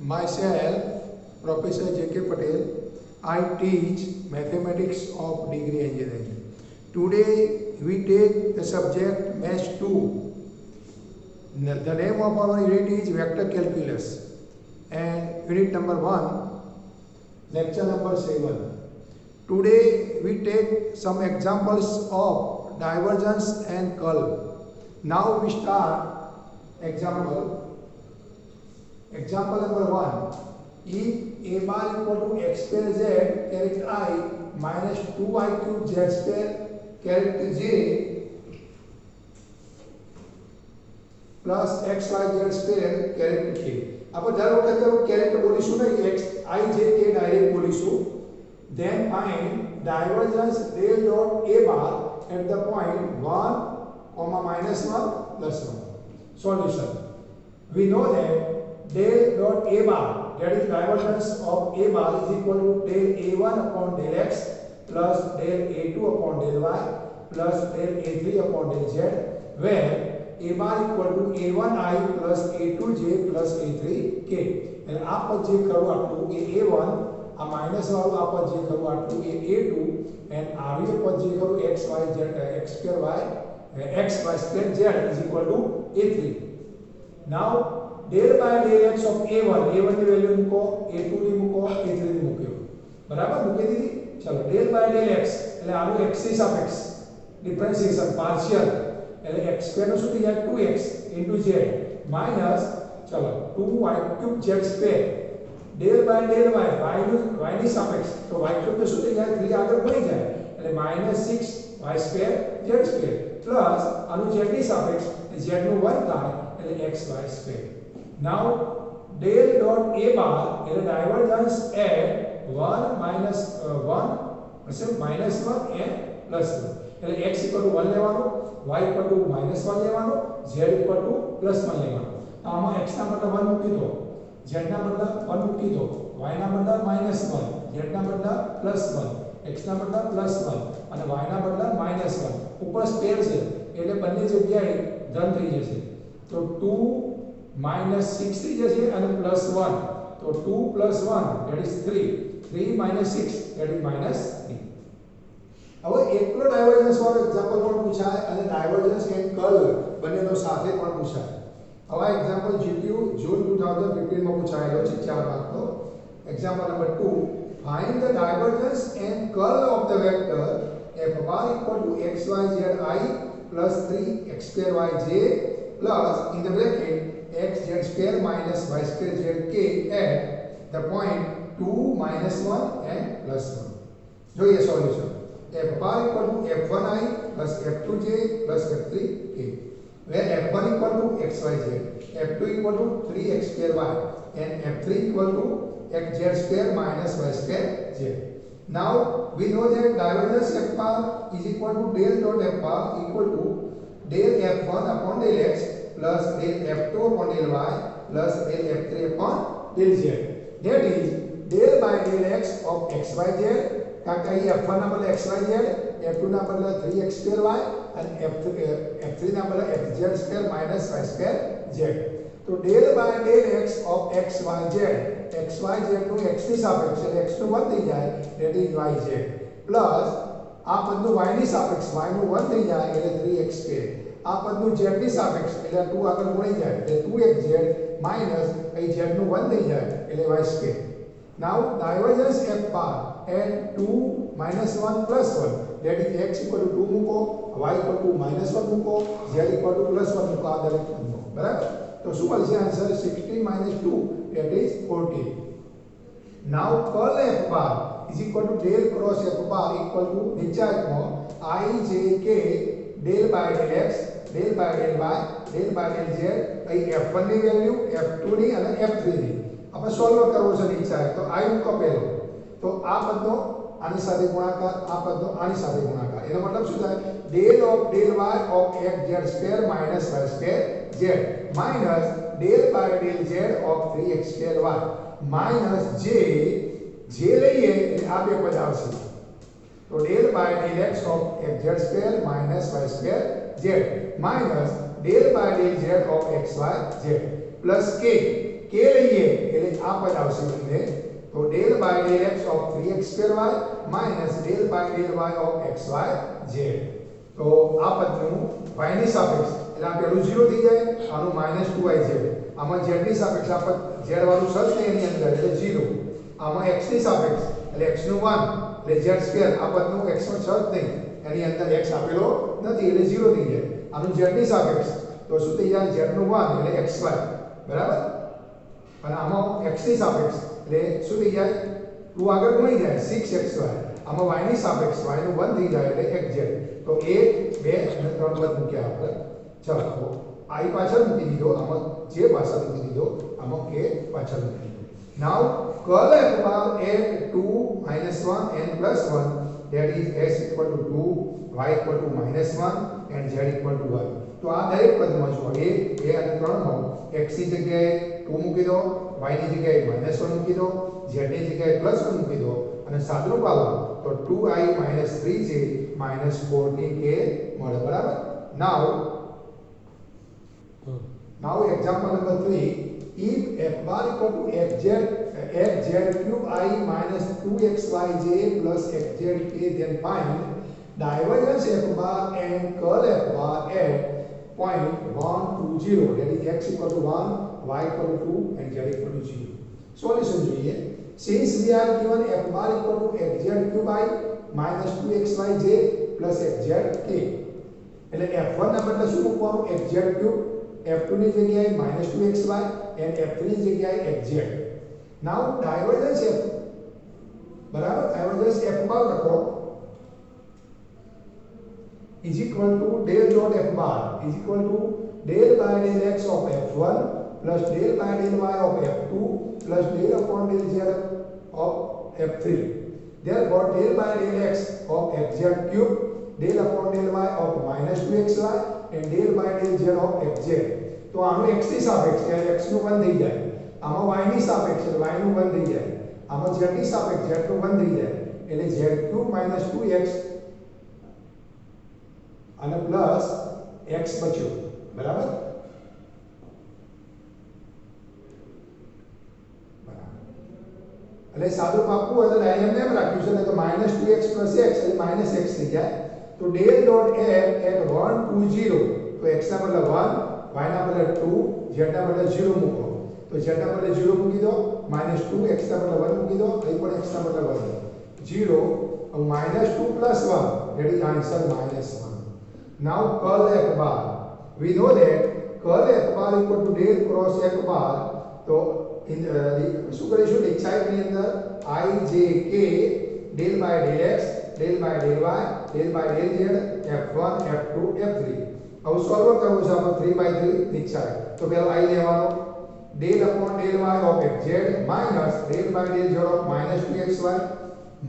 Myself, Professor J.K. Patel. I teach mathematics of degree engineering. Today we take the subject Mesh 2. The name of our unit is Vector Calculus and unit number 1, lecture number 7. Today we take some examples of divergence and curl. Now we start example. Example number 1. If a bar equal to x square z caret I minus 2i cube z square caret j plus xy z square caret k. આપણે દર વખતે caret બોલીશું ને x I j k direct બોલીશું. Then find divergence del dot a bar at the point 1, minus 1 plus 1. Solution. We know that del dot a bar, that is divergence of a bar, is equal to del a1 upon del x plus del a2 upon del y plus del a3 upon del z, where a bar equal to a1i plus a2j plus a3k. and આ પદ જે ખરું આપણું એ a1, આ minus વાળું આ પદ જે ખરું આપણું એ a2 and આવ્યું પદ જે ખરું xy z x square y xy square z is equal to a3. now del by del x of a1 ની વેલ્યુ મૂકો, a2 ની મૂકો, a3 ની મૂક્યો, બરાબર મૂકી દીધી. ચલો del by del x એટલે આનું x ની સાપેક્ષ ડિફરન્શિએશન પાર્શિયલ એટલે x સ્ક્વેર નું શું થઈ જાય 2x z માઈનસ ચલો 2y cube z square del by del y y ની સાપેક્ષ તો y ક્યુબ તો શું થઈ જાય 3 આગળ વધી જાય એટલે -6y square z square plus આનું z ની સાપેક્ષ z નું વર્ગ થાય એટલે xy square. Now del dot a bar is divergence at 1 minus 1 minus 1 and plus 1. એટલે x equal to 1 લેવાનો, y equal to minus 1 લેવાનો, z equal to plus 1 લેવાનો. તો આમાં x ના બદલે 1 મૂકી દો, z ના બદલે 1 મૂકી દો, y ના બદલે minus 1, z ના બદલે plus 1, x ના બદલે plus 1 અને y ના બદલે minus 1. ઉપર સ્ક્વેર છે એટલે બંને જગ્યાએ ધન થઈ જશે. તો 2 minus 6 થઈ જશે અને plus 1. તો 2 plus 1 that is 3. 3 minus 6 that is minus 3. હવે એકલો ડાયવર્જન્સ વાળો એક્ઝામ્પલ પણ પૂછાય અને ડાયવર્જન્સ એન્ડ કર્લ બંનેનો સાથે પણ પૂછાય. હવે આ એક્ઝામ્પલ જીટીયુ જૂન 2015 માં પૂછાયેલો છે 4 માર્કનો. Example number 2. Find the divergence and curl of the vector f bar equal to xyzi plus 3x square yj plus in the bracket xz square minus y square zk at the point 2 minus 1 and plus 1. જોઈએ solution. f bar equal to f1i plus f2j plus f3k, where f1 equal to xyz, f2 equal to 3x square y and f3 equal to xz square minus y square z. Now we know that divergence f bar is equal to del dot f bar equal to del f1 upon del x plus del f2 upon del y plus del f3 upon del z. That is del by del x of xyz, કારણ કે f1 ના બદલે xyz, f2 ના બદલે 3x square y અને f3 ના બદલે xz square minus y square z. તો del by del x of xyz, xyz નું x ની સાપેક્ષ એટલે x નું 1 થઈ જાય that is yz પ્લસ આ પદનું y ની સાપેક્ષ y નું 1 થઈ જાય એટલે 3x square. આ પદનું z ની સાપેક્ષ એટલે 2 આગળ ગુણી જાય એટલે 2xz માઈનસ અહીં z નું 1 થઈ જાય એટલે y square. Now divergence f bar at 2 minus 1 plus 1, that is x equal to 2 મૂકો, y equal to minus 1 મૂકો, z equal to plus 1 મૂકો, આ દરેક મૂકો, બરાબર. તો શું મળશે answer 16 minus 2 that is 14. Now curl f bar is equal to del cross f bar equal to નીચામાં I j k del by del x del by del y del by del z. અહીં f1 ની value, f2 ની અને f3 ની આપણે solve કરવો છે નીચાય. તો I મૂકો પહેલો, તો આ પદનો આની સાથે ગુણાકાર, આ પદનો આની સાથે ગુણાકાર, એનો મતલબ શું થાય del of del y of xz square minus y square z minus del by del z of 3x square y minus j લઈએ એટલે આ બે પદ આવશે. તો del by del x of xz square minus y square z minus del by del z of xy z plus k લઈએ એટલે આ પદ આવશે બંને તો del by del x of 3x2y minus del by del y of xy z તો આ પદનું y ની સાપેક્ષ એટલે આ પેલું 0 થઈ જાય આનું -2yz આમાં z ની સાપેક્ષ આ પદ z વાળું સદ ને એની અંદર એટલે 0 આમાં x ની સાપેક્ષ એટલે x નું 1 એટલે z2 આ પદનું x નો સદ નહીં એની અંદર x આપેલો નથી એટલે 0 થઈ જાય આનું z ની સાપેક્ષ તો શું થઈ જાય z નું 1 એટલે xy બરાબર અને આમાં x ની સાપેક્ષ એટલે શું થઈ જાય 2 આગળ ગુણી જાય 6xy આમાં y ની સાપેક્ષ y નું 1 થઈ જાય એટલે xz તો 1 2 અને 3 પદ મૂક્યા આપણે ચાલો I પાછળ મૂકી દીધો આમાં j પાછળ મૂકી દીધો આમાં k પાછળ મૂકી દીધો now curl f bar at 2 -1 and +1 that is s equal to 2 y equal to -1 and z equal to 1 તો આ દરેક પદમાં જો 1 2 અને 3 માં x ની જગ્યાએ 2 મૂકી દો y ની જગ્યાએ -1 મૂકી દો z ની જગ્યાએ +1 મૂકી દો અને સાદું પાડો તો 2i - 3j - 4tk મળે બરાબર now example number 3 if f bar equal to fz cube I minus 2xyj plus xzk then find divergence f bar and curl f bar at point 1 2 0 that is x equal to 1 y equal to 2 and z equal to 0 solution જોઈએ since we are given f bar equal to fz cube I minus 2xyj plus xzk એટલે f1 ના બદલે શું મૂકવાનું fz cube f2 ની જગ્યાએ -2xy and f3 ની જગ્યાએ xz now divergence f બરાબર divergence f bar લખો is equal to del dot f bar is equal to del by del x of f1 plus del by del y of f2 plus del upon del z of f3 therefore del by del x of xz cube del upon del y of -2xy and del by del z of xz તો આનું x ની સાપેક્ષ એટલે x નું 1 થઈ જાય આમાં y ની સાપેક્ષ એટલે y નું 1 થઈ જાય આમાં z ની સાપેક્ષ z નું 1 થઈ જાય એટલે z3 2x અને પ્લસ x બચ્યું બરાબર એટલે સાદું પાકું હોય તો ડાયરેક્ટ એમ રાખ્યું છે એટલે -2x + x એટલે -x થઈ જાય તો del dot f at 1 2 0 તો x ના બદલે 1 y ના બદલે 2 z ના બદલે 0 મૂકો તો z ના બદલે 0 મૂકી દો -2 x ના બદલે 1 મૂકી દો અહીં પણ x ના બદલે 1 0 -2 + 1 that is answer -1 now curl f bar we know that curl f bar equal to del cross f bar તો શું કરીશું એક્સાઇટ ની અંદર I j k del by del x del by del y del by del z f1 f2 f3 હવે solve કરવું છે આપણે 3/3 excite તો પહેલા I લેવાનો del upon del y of xz minus del by del z of -2xy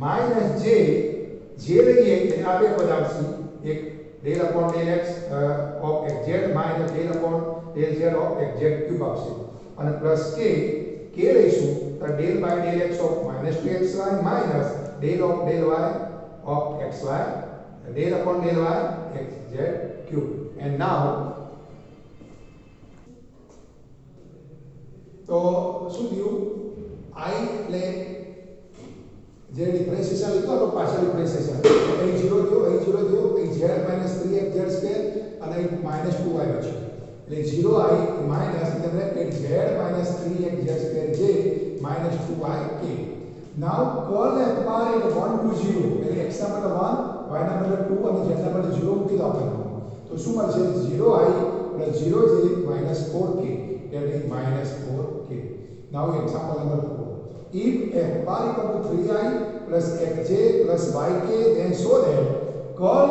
minus j લઈએ એટલે આ બે પદ આવશે એક del upon del x of xz minus del upon del z of xz cube આવશે અને પ્લસ k લઈશું તો del by del x of -2xy minus del of del y of xy del upon del y xz cube and now તો શું થયું I એટલે જે differentiation લીધો તો પાછળ ડિફરન્શિએશન અહીં 0 થયો અહીં 0 થયો અહીં z -3xz2 અને અહીં -2y બચ્યું એટલે 0i minus in the bracket z minus 3xz2j minus 2yk now curl f bar at 1 to 0 એટલે x ના બદલે 1 y ના બદલે 2 અને z ના બદલે 0 મૂકી દો આપણે તો શું મળશે 0i plus 0j minus 4k that is minus 4k now example number 4 if f bar equal to 3i plus xj plus yk then show that curl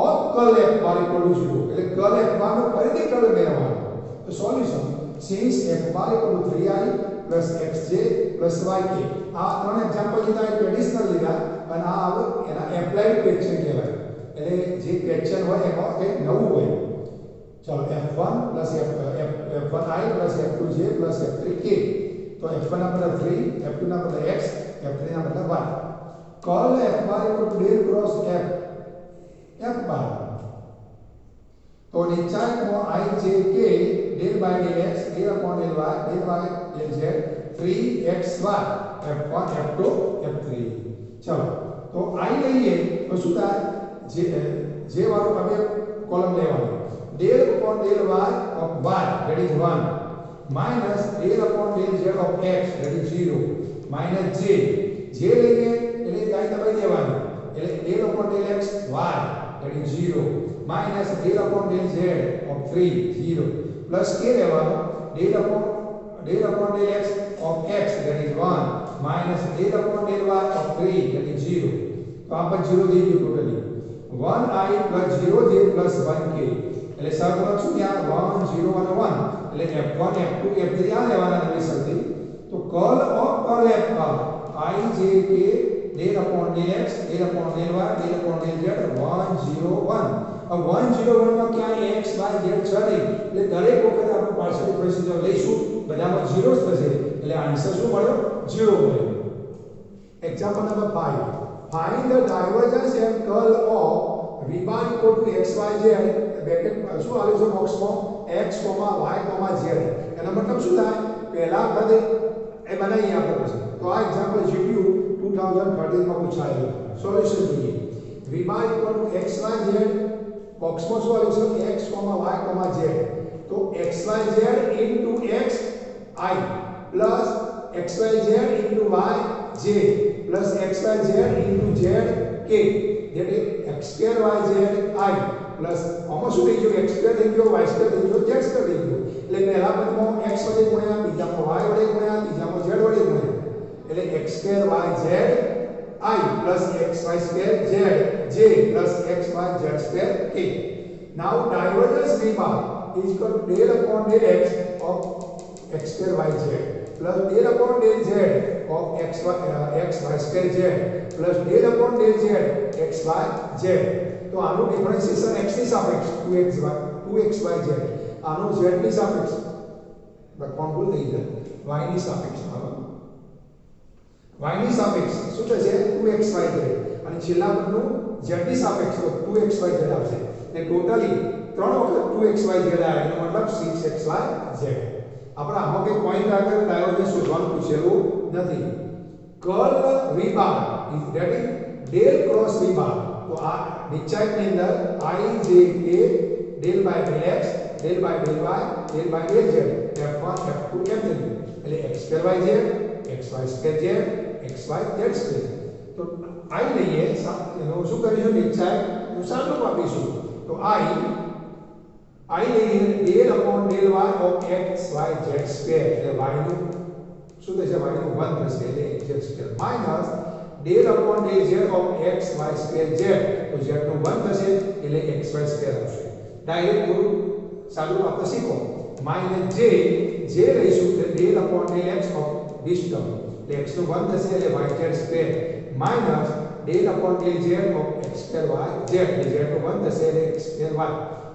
of curl f bar equal to 0 એટલે curl f bar નો ફરીથી curl મેળવવાનો તો solution since f bar equal to 3i plus xj plus yk આ ત્રણ example લીધા એ traditional લીધા અને આ એના એપ્લાઇડ ક્વેશ્ચન કહેવાય એટલે જે ક્વેશ્ચન હોય એમાં કંઈક નવું હોય ચાલો f1 plus f1i plus f2j plus f3k તો f1 ના બદલે 3 f2 ના બદલે x f3 ના બદલે y curl f bar equal to del cross f bar તો નિચાંકમાં I j k del by del x del upon del y del z 3xy f1 f2 f3 ચલો તો I લઈએ તો શું થાય જે વાળો તમે કોલમ લેવાનો del upon del y of y that is 1 minus del upon del z of x that is 0 minus j લઈએ એટલે કાઈ દબાઈ દેવાનું એટલે del upon del x y that is 0 minus del upon del z of 3 0 plus k લેવાનો del upon del x of x that is 1 minus del upon del y of 3 that is 0 તો આ પર 0 દઈ દો totally 1i plus 0j plus 1k એટલે સર્વલક્ષ શું ત્યાં 1 0 અને 1 એટલે f1 f2 f3 આ લેવાના નવી શરતી તો curl of curl f I j k del upon del x del upon del y del upon del z 101 अब 101 માં ક્યાં x y z છે નહીં એટલે દરેક વખતે આપણે પાર્શિયલ પ્રોસિજર લઈશું બધામાં 0 જ થશે એટલે આન્સર શું મળ્યો 0 મળ્યો example number 5 find the divergence and curl of v bar equal to x y z bracket શું આલ્યું છે બોક્સમાં x, y, z એનો મતલબ શું થાય પહેલા આપણે એ બનાવીએ આપણે પછી તો આ એક્ઝામ્પલ GTU 2013 માં પૂછાયેલું સોલ્યુશન જોઈએ v bar equal to x y z બોક્સમાં શું આલ્યું છે x, y, z તો x y z into x I plus x y z into y j plus x y z into z k that is x square y z I plus આમાં શું થઈ ગયું x square થઈ ગયો y square થઈ ગયો z square થઈ ગયો એટલે પહેલા પદમાં x વડે ગુણ્યા બીજામાં y વડે ગુણ્યા ત્રીજામાં z વડે ગુણ્યા એટલે x square y z I plus x y square z j plus x y z square k now divergence v bar is equal to del upon del x of x square y z plus del upon del z of x y square z plus del upon del z x y z તો આનું differentiation x ની સાપેક્ષ 2xy z આનું z ની સાપેક્ષ લખવાનું ભૂલ થઈ જાય y ની સાપેક્ષ y ની સાપેક્ષ શું થશે 2xy z અને છેલ્લા પદનું z ની સાપેક્ષ તો 2xy z આવશે એટલે ટોટલી ત્રણ વખત 2xy z આવે એનો મતલબ 6xy z આપણે આમાં કોઈ પોઈન્ટ આગળ ડાયોગોનલ શોધવાનું પૂછેલું નથી curl v bar is that is del cross v બાર તો આ નિશ્ચયકની અંદર I j k del by del x del by del y del by del z f1 f2 f3 એટલે x square y z x y square z x y z square તો I લઈએ એનો શું કરીશું નિશ્ચયક નું સાદું આપીશું તો I લઈએ del upon del y of x y z square એટલે y નું શું થશે y નું 1 થશે એટલે z square minus del upon del z of x y square z તો z નું 1 થશે એટલે x y square આવશે ડાયરેક્ટ પૂરું સાદું આપણે શીખો minus j લઈશું એટલે del upon del x of this term એટલે x નું 1 થશે એટલે y z square minus del upon del z of x square y z એટલે z નું 1 થશે એટલે x square y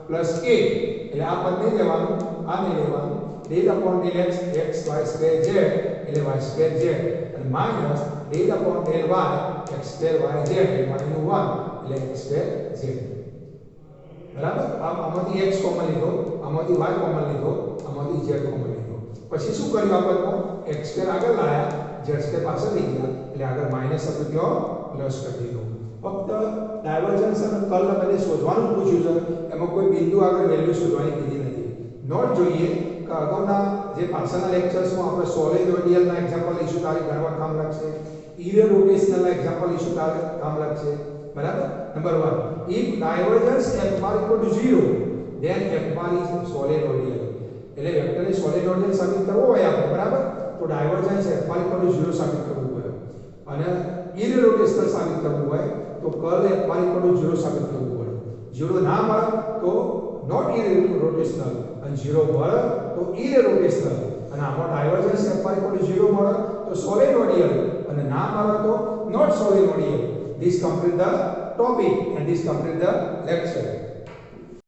plus k એટલે આ પદ નહીં લેવાનું આ નહીં લેવાનું del upon del x x y square z એટલે y square z અને minus del upon del y x square y z એટલે y નું 1 એટલે x square z બરાબર આમાંથી x કોમન લીધો આમાંથી y કોમન લીધો આમાંથી z કોમન લીધો પછી શું કર્યું આપણને x square આગળ લાયા z square પાછળ લઈ ગયા એટલે આગળ માઈનસ હતું ત્યાં પ્લસ કરી દીધું ફક્ત ડાયવર્જન્સ અને કર્લ બંને શોધવાનું પૂછ્યું છે એમાં કોઈ બિંદુ આગળ વેલ્યુ શોધવાની કીધી નથી નોટ જોઈએ કે અગાઉના જે પાછળના લેક્ચર્સમાં આપણે સોલિડ રેડિયલના એક્ઝામ્પલ લઈશું તારે ગણવા કામ લાગશે ઇરરોટેશનલના એક્ઝામ્પલ લઈશું તારે કામ લાગશે બરાબર number 1 if divergence f bar equal to 0 then f bar is solid radial એટલે વેક્ટરને સોલિડ રેડિયલ સાબિત કરવો હોય આપણે બરાબર તો divergence f bar equal to 0 સાબિત કરવું પડે અને ઇરરોટેશનલ સાબિત કરવું હોય તો curl f bar equal to 0 સાબિત કરવું પડે 0 ના મળે તો નોટ ઇરરોટેશનલ અને 0 મળે તો ઇરરોટેશનલ અને આમાં divergence f bar equal to 0 મળે તો સોલિડ રેડિયલ અને ના મળે તો not solid radial. This completes the topic and this completes the lecture.